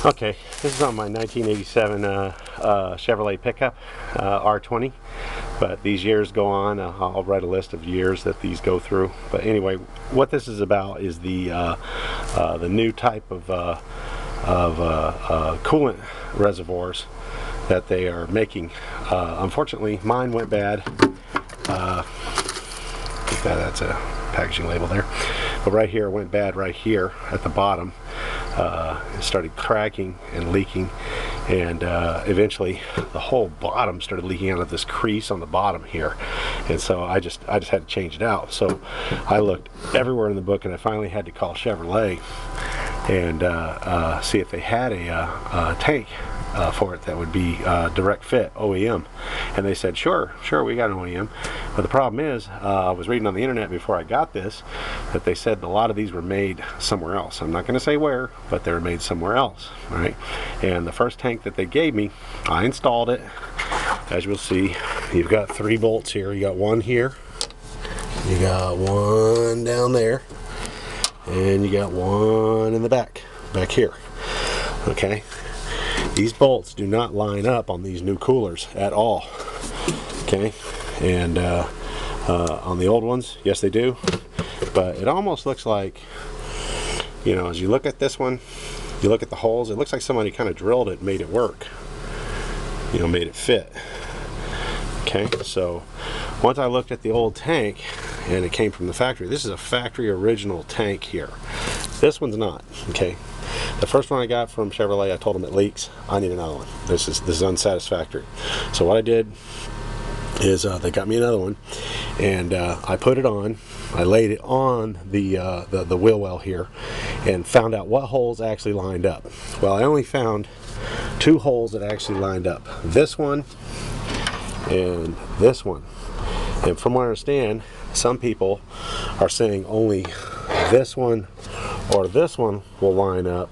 Okay, this is on my 1987 Chevrolet pickup, R20, but these years go on. I'll write a list of years that these go through. But anyway, what this is about is the new type of coolant reservoirs that they are making. Unfortunately, mine went bad. That's a packaging label there. But right here, it went bad right here at the bottom. It started cracking and leaking, and eventually the whole bottom started leaking out of this crease on the bottom here. And so I just had to change it out. So I looked everywhere in the book, and I finally had to call Chevrolet and see if they had a tank for it that would be direct fit, OEM. And they said, sure, we got an OEM. But the problem is, I was reading on the internet before I got this, that they said a lot of these were made somewhere else. I'm not going to say where, but they were made somewhere else, right? And the first tank that they gave me, I installed it. As you'll see, you've got 3 bolts here. You got one here, you got one down there, and you got one in the back here. Okay, these bolts do not line up on these new coolers at all. Okay, and on the old ones, yes they do, but it almost looks like, you know, as you look at this one, you look at the holes, it looks like somebody kind of drilled it and made it work, you know, made it fit. Okay, so once I looked at the old tank, and it came from the factory. This is a factory original tank here. This one's not. Okay, the first one I got from Chevrolet, I told them it leaks. I need another one. This is unsatisfactory. So what I did is they got me another one, and I put it on. I laid it on the wheel well here, and found out what holes actually lined up. Well, I only found 2 holes that actually lined up. This one and this one. And from what I understand, some people are saying only this one or this one will line up,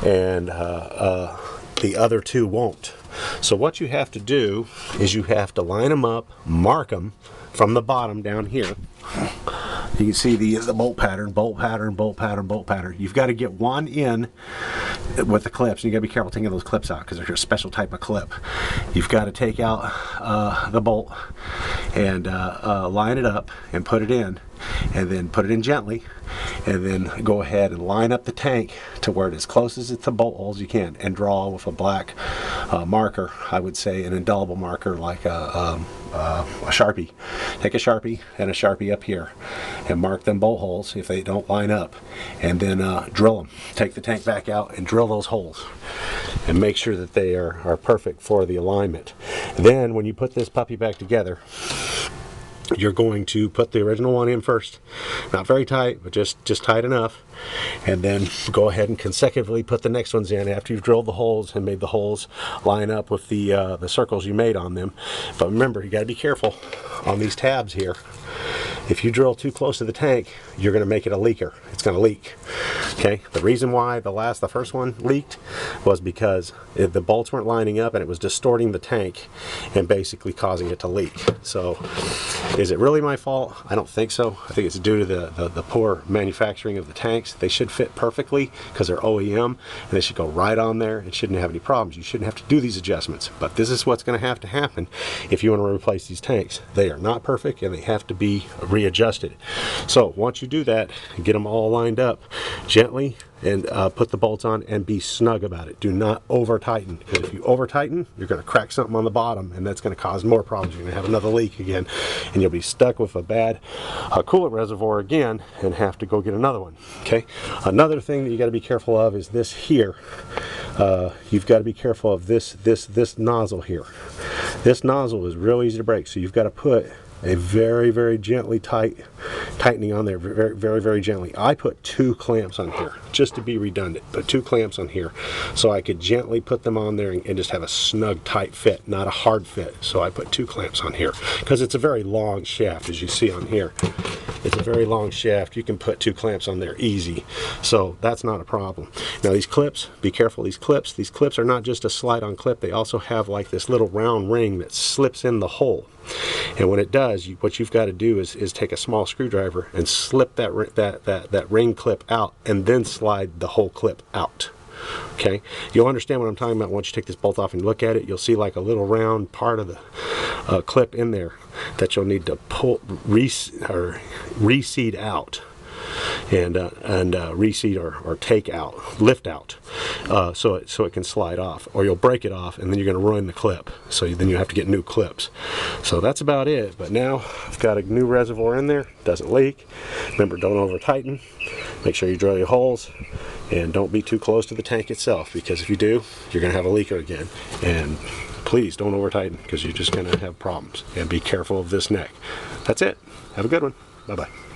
and the other 2 won't. So what you have to do is you have to line them up, mark them from the bottom down here. You can see the bolt pattern, bolt pattern, bolt pattern, bolt pattern. You've got to get one in with the clips. You got to be careful taking those clips out because they're a special type of clip. You've got to take out the bolt and line it up and put it in, and then put it in gently, and then go ahead and line up the tank to where it is as close as it's the bolt holes you can, and draw with a black marker, I would say an indelible marker like a Sharpie. Take a Sharpie and a Sharpie up here and mark them bolt holes if they don't line up, and then drill them. Take the tank back out and drill those holes and make sure that they are perfect for the alignment. Then when you put this puppy back together, you're going to put the original one in first, not very tight, but just tight enough, and then go ahead and consecutively put the next ones in after you've drilled the holes and made the holes line up with the circles you made on them. But remember, you got to be careful on these tabs here. If you drill too close to the tank, you're going to make it a leaker. It's going to leak. Okay, the reason why the first one leaked was because the bolts weren't lining up and it was distorting the tank and basically causing it to leak. So is it really my fault? I don't think so. I think it's due to the poor manufacturing of the tanks. They should fit perfectly because they're OEM, and they should go right on there and shouldn't have any problems. You shouldn't have to do these adjustments, but this is what's going to happen if you want to replace these tanks. They are not perfect and they have to be readjusted. So once you do that, get them all lined up gently, and put the bolts on and be snug about it. Do not over tighten, because if you over tighten, you're going to crack something on the bottom, and that's going to cause more problems. You're going to have another leak again, and you'll be stuck with a bad coolant reservoir again and have to go get another one. Okay, another thing that you got to be careful of is this here. You've got to be careful of this nozzle here. This nozzle is real easy to break, so you've got to put a very gently tightening on there, very gently. I put 2 clamps on here just to be redundant, but 2 clamps on here so I could gently put them on there and just have a snug tight fit, not a hard fit. So I put 2 clamps on here because it's a very long shaft, as you see on here. It's a very long shaft. You can put 2 clamps on there easy, so that's not a problem. Now these clips, be careful. These clips are not just a slide-on clip. They also have like this little round ring that slips in the hole. And when it does, what you've got to do is take a small screwdriver and slip that ring clip out, and then slide the whole clip out. Okay, you'll understand what I'm talking about once you take this bolt off and look at it. You'll see like a little round part of the clip in there that you'll need to pull, reseat out, and reseat or take out, lift out, so it can slide off, or you'll break it off and then you're going to ruin the clip. So then you have to get new clips. So that's about it. But now I've got a new reservoir in there, doesn't leak. Remember, don't over tighten. Make sure you drill your holes, and don't be too close to the tank itself, because if you do, you're going to have a leaker again. And please don't over tighten, because you're just going to have problems. And be careful of this neck. That's it. Have a good one. Bye bye.